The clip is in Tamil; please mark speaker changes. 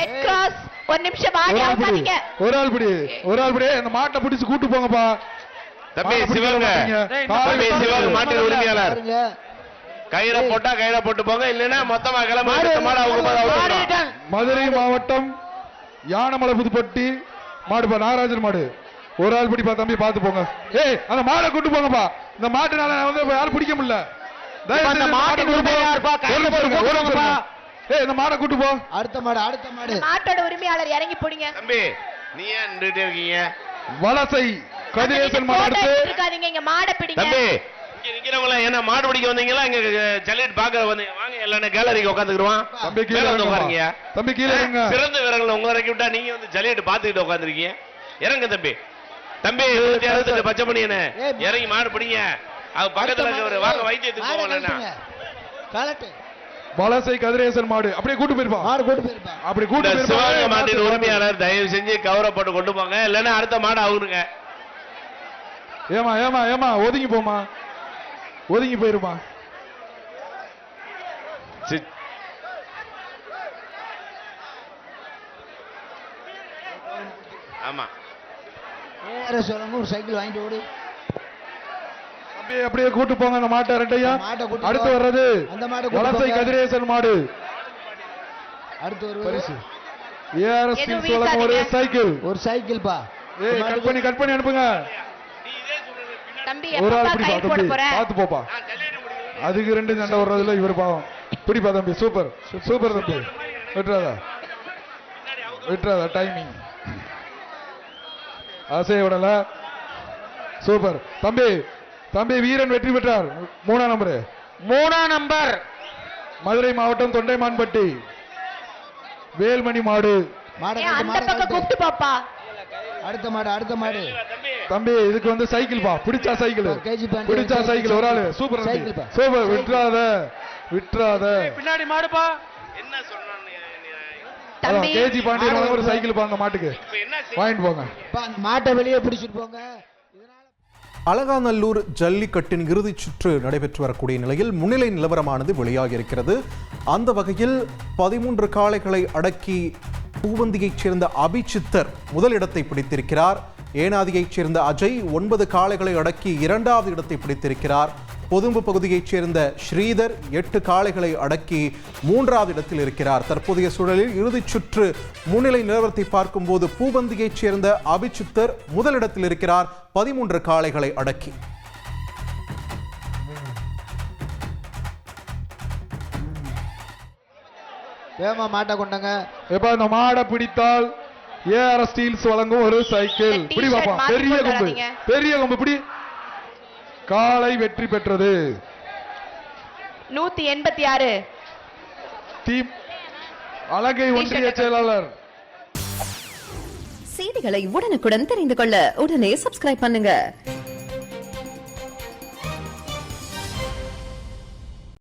Speaker 1: ரெட் கிராஸ் ஒரு நிமிஷம் வாடி ஆகாதீங்க.
Speaker 2: ஒரு ஆள் பிடி அந்த மாட்டை பிடிச்சு கூட்டி போங்கப்பா.
Speaker 3: தம்பி சிவங்க, தம்பி சிவங்க மாட்டின் உரிமையாளர் கயிறை போட்டா கயிறை போட்டு போங்க, இல்லைன்னா மொத்தமா கிளம்ப.
Speaker 2: மதுரை மாவட்டம் யானமலை புதுப்பட்டி மாடுப்பா, நாகராஜன் மாடு. ஒரு ஆள் பிடிப்பா தம்பி, பார்த்து போங்க. ஏய் அந்த மாடை கூட்டு போங்கப்பா. இந்த மாட்டுனால யாரும் பிடிக்க முடியல. இந்த மாடை கூட்டு போ.
Speaker 4: அடுத்த மாடு
Speaker 1: மாட்டோட உரிமையாளர் இறங்கி போடுங்க.
Speaker 3: தம்பி நீ ஏன் நின்னுட்டே இருக்கீங்க?
Speaker 2: வலசை கதிரேசன் மாடு அடுத்து.
Speaker 1: இருக்காதீங்க, இங்க மாடை பிடிங்க.
Speaker 3: தம்பி இங்க நிக்கிறவங்கள என்ன மாடு பிடிக்க வந்தீங்களா? இங்க ஜல்லிக்கட்டு பாக்க வந்தீங்க, வாங்க எல்லாரும் கேலரிக்கு உட்காந்துக்குறோம்.
Speaker 2: தம்பி கீழே உட்காருங்க. தம்பி கீழே இறங்க.
Speaker 3: சிறந்த வீரர்கள் உங்களை இறக்கி விட்டா நீங்க வந்து ஜல்லிக்கட்டு பாத்துக்கிட்டு உட்காந்துருக்கீங்க. இறங்க தம்பி. தம்பி 168 பச்சை பண்ணி என்ன இறங்கி மாடு பிடிங்க. அது பக்கத்துல இருக்க வாங்க வைத்தியத்துக்கு போகலன்னா.
Speaker 2: வலசை கதிரேசன் மாடு அப்படியே கூட்டு போயிருப்பான். அப்படி கூட்டு
Speaker 3: சிவகங்கை மாட்டின் உரிமையாளர் தயவு செஞ்சு கவரப்பட்டு கொண்டு போங்க, இல்லன்னா அடுத்த மாடு அவருங்க.
Speaker 2: ஏமா ஒதுங்கி போமா, ஒதுங்கி போயிருமா.
Speaker 3: ஆமா
Speaker 4: ஒரு சைக்கிள் வாங்கிட்டு ஓடு.
Speaker 2: அப்படியே கூட்டு போங்க அந்த மாட்டை. ரெட்டையா அடுத்து வர்றது வலசை கதிரேசன் மாடு.
Speaker 4: அடுத்து ஒரு
Speaker 2: பரிசு ஒரு சைக்கிள் பா. கட் பண்ணி அனுப்புங்க. ஒரு ஆள் பிடிப்பா தம்பி, பார்த்து போப்பா. அதுக்கு 2 சண்டை வர்றதுல இவர் பாவம். பிடிப்பா தம்பி, சூப்பர் தம்பி. விட்டுறாதா டைமிங் ஆசைய விடல. சூப்பர் தம்பி வீரன் வெற்றி பெற்றார். 3ஆம் நம்பர் மதுரை மாவட்டம் தொண்டைமான்பட்டி வேல்மணி மாடு.
Speaker 1: அந்த பக்கம் கூப்பிட்டு பாப்பா.
Speaker 4: அடுத்த மாடு
Speaker 2: தம்பி இதுக்கு வந்து சைக்கிள் பா. பிடிச்சா சைக்கிள் ஒரு ஆளு. சூப்பர் விட்டுறாத
Speaker 3: பின்னாடி மாடுப்பா. என்ன சொன்னான்
Speaker 2: கேஜி பாண்டியன் ஒரு சைக்கிள் பாங்க மாட்டுக்கு வாங்கிட்டு போங்க.
Speaker 4: மாட்டை வெளியே பிடிச்சிட்டு போங்க.
Speaker 5: அலங்காநல்லூர் ஜல்லிக்கட்டின் இறுதிச் சுற்று நடைபெற்று வரக்கூடிய நிலையில் முன்னிலை நிலவரமானது வெளியாகி இருக்கிறது. அந்த வகையில் 13 காளைகளை அடக்கி பூவந்தியைச் சேர்ந்த அபிச்சித்தர் முதலிடத்தை பிடித்திருக்கிறார். ஏனாதியைச் சேர்ந்த அஜய் 9 காளைகளை அடக்கி 2வது இடத்தை பிடித்திருக்கிறார். பொதும்பு பகுதியைச் சேர்ந்த ஸ்ரீதர் 8 காளைகளை அடக்கி 3வது இடத்தில் இருக்கிறார். தற்போதைய சூழலில் இறுதிச் சுற்று முன்னிலை நிலவரத்தை பார்க்கும்போது பூவந்தியைச் சேர்ந்த அபிச்சித்தர் முதலிடத்தில் இருக்கிறார் 13 காளைகளை அடக்கி.
Speaker 4: மாட்டை கொண்டாங்க.
Speaker 2: இந்த மாடை பிடித்தால் ஏஆர்எஸ் ஸ்டீல்ஸ் வழங்கும் ஒரு சைக்கிள். பிடி பாப்பா. பெரிய கொம்பு பிடி. காளை வெற்றி பெற்றது.
Speaker 1: 186
Speaker 2: டீம் அலங்கை ஒன்றிய செயலாளர்.
Speaker 6: செய்திகளை உடனுக்குடன் தெரிந்து கொள்ள உடனே சப்ஸ்கிரைப் பண்ணுங்க.